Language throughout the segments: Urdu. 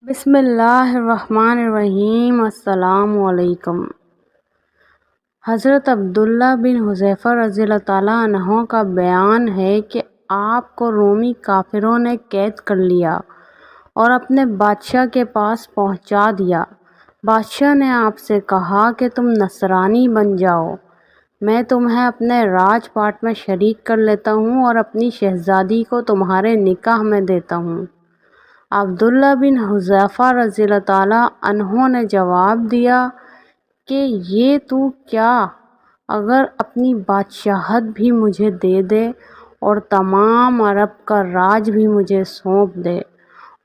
بسم اللہ الرحمن الرحیم۔ السلام علیکم۔ حضرت عبداللہ بن حذیفہ رضی اللہ تعالیٰ عنہ کا بیان ہے کہ آپ کو رومی کافروں نے قید کر لیا اور اپنے بادشاہ کے پاس پہنچا دیا۔ بادشاہ نے آپ سے کہا کہ تم نصرانی بن جاؤ، میں تمہیں اپنے راج پاٹ میں شریک کر لیتا ہوں اور اپنی شہزادی کو تمہارے نکاح میں دیتا ہوں۔ عبداللہ بن حذیفہ رضی اللہ تعالیٰ عنہ نے جواب دیا کہ یہ تو کیا، اگر اپنی بادشاہت بھی مجھے دے دے اور تمام عرب کا راج بھی مجھے سونپ دے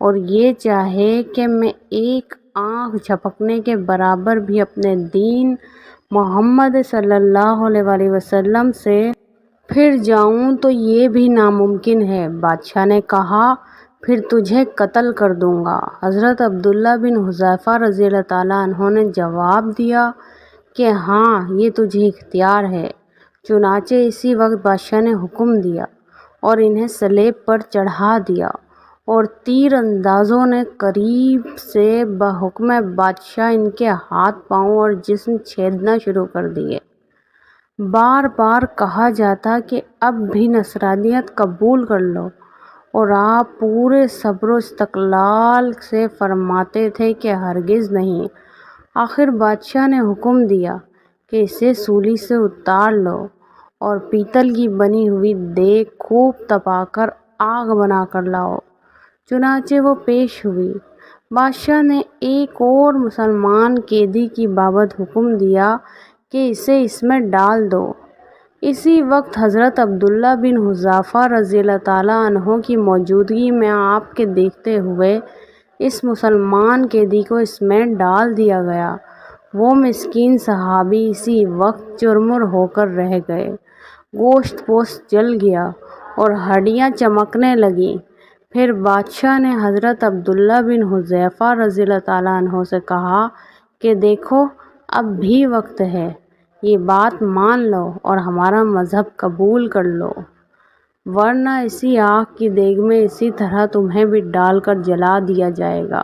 اور یہ چاہے کہ میں ایک آنکھ جھپکنے کے برابر بھی اپنے دین محمد صلی اللہ علیہ وآلہ وسلم سے پھر جاؤں تو یہ بھی ناممکن ہے۔ بادشاہ نے کہا پھر تجھے قتل کر دوں گا۔ حضرت عبداللہ بن حذیفہ رضی اللہ تعالیٰ عنہ نے جواب دیا کہ ہاں، یہ تجھے اختیار ہے۔ چنانچہ اسی وقت بادشاہ نے حکم دیا اور انہیں صلیب پر چڑھا دیا اور تیر اندازوں نے قریب سے بحکم بادشاہ ان کے ہاتھ پاؤں اور جسم چھیدنا شروع کر دیے۔ بار بار کہا جاتا کہ اب بھی نصرانیت قبول کر لو، اور آپ پورے صبر و استقلال سے فرماتے تھے کہ ہرگز نہیں۔ آخر بادشاہ نے حکم دیا کہ اسے سولی سے اتار لو اور پیتل کی بنی ہوئی دیگ خوب تپا کر آگ بنا کر لاؤ۔ چنانچہ وہ پیش ہوئی۔ بادشاہ نے ایک اور مسلمان قیدی کی بابت حکم دیا کہ اسے اس میں ڈال دو۔ اسی وقت حضرت عبداللہ بن حذیفہ رضی اللہ تعالیٰ عنہ کی موجودگی میں آپ کے دیکھتے ہوئے اس مسلمان قیدی کو اس میں ڈال دیا گیا۔ وہ مسکین صحابی اسی وقت چرمر ہو کر رہ گئے، گوشت پوست جل گیا اور ہڈیاں چمکنے لگیں۔ پھر بادشاہ نے حضرت عبداللہ بن حذیفہ رضی اللہ تعالیٰ عنہ سے کہا کہ دیکھو، اب بھی وقت ہے، یہ بات مان لو اور ہمارا مذہب قبول کر لو، ورنہ اسی آگ کی دیگ میں اسی طرح تمہیں بھی ڈال کر جلا دیا جائے گا۔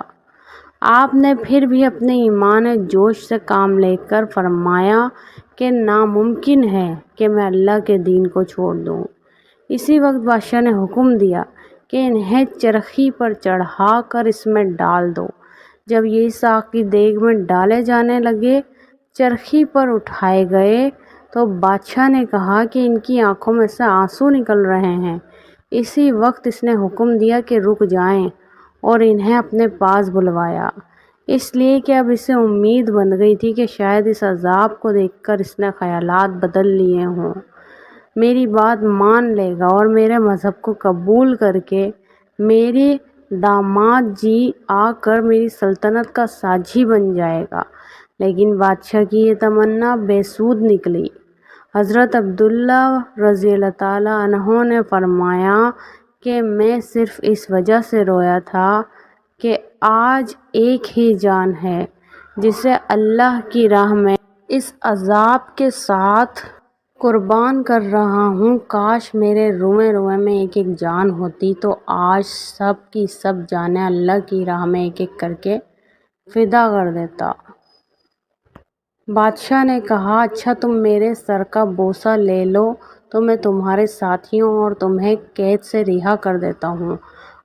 آپ نے پھر بھی اپنے ایمان جوش سے کام لے کر فرمایا کہ ناممکن ہے کہ میں اللہ کے دین کو چھوڑ دوں۔ اسی وقت بادشاہ نے حکم دیا کہ انہیں چرخی پر چڑھا کر اس میں ڈال دو۔ جب یہ اس آگ کی دیگ میں ڈالے جانے لگے، چرخی پر اٹھائے گئے تو بادشاہ نے کہا کہ ان کی آنکھوں میں سے آنسو نکل رہے ہیں۔ اسی وقت اس نے حکم دیا کہ رک جائیں اور انہیں اپنے پاس بلوایا، اس لیے کہ اب اسے امید بن گئی تھی کہ شاید اس عذاب کو دیکھ کر اس نے خیالات بدل لیے ہوں، میری بات مان لے گا اور میرے مذہب کو قبول کر کے میرے داماد جی آ کر میری سلطنت کا ساجی بن جائے گا۔ لیکن بادشاہ کی یہ تمنا بے سود نکلی۔ حضرت عبداللہ رضی اللہ تعالیٰ عنہ نے فرمایا کہ میں صرف اس وجہ سے رویا تھا کہ آج ایک ہی جان ہے جسے اللہ کی راہ میں اس عذاب کے ساتھ قربان کر رہا ہوں۔ کاش میرے روئے روئے میں ایک ایک جان ہوتی تو آج سب کی سب جانیں اللہ کی راہ میں ایک ایک کر کے فدا کر دیتا۔ بادشاہ نے کہا اچھا، تم میرے سر کا بوسہ لے لو تو میں تمہارے ساتھیوں اور تمہیں قید سے رہا کر دیتا ہوں۔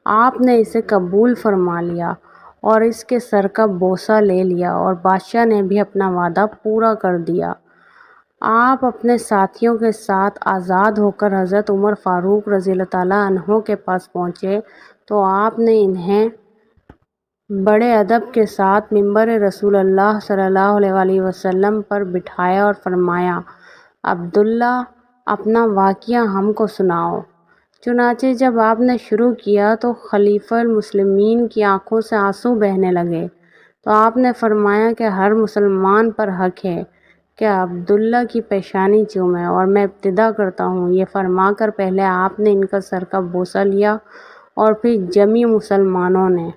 آپ نے اسے قبول فرما لیا اور اس کے سر کا بوسہ لے لیا اور بادشاہ نے بھی اپنا وعدہ پورا کر دیا۔ آپ اپنے ساتھیوں کے ساتھ آزاد ہو کر حضرت عمر فاروق رضی اللہ تعالیٰ عنہ کے پاس پہنچے تو آپ نے انہیں بڑے ادب کے ساتھ ممبر رسول اللہ صلی اللہ علیہ وآلہ وسلم پر بٹھایا اور فرمایا عبداللہ، اپنا واقعہ ہم کو سناؤ۔ چنانچہ جب آپ نے شروع کیا تو خلیفہ المسلمین کی آنکھوں سے آنسو بہنے لگے، تو آپ نے فرمایا کہ ہر مسلمان پر حق ہے کہ عبداللہ کی پیشانی چومے اور میں ابتدا کرتا ہوں۔ یہ فرما کر پہلے آپ نے ان کا سر کا بوسہ لیا اور پھر جمیع مسلمانوں نے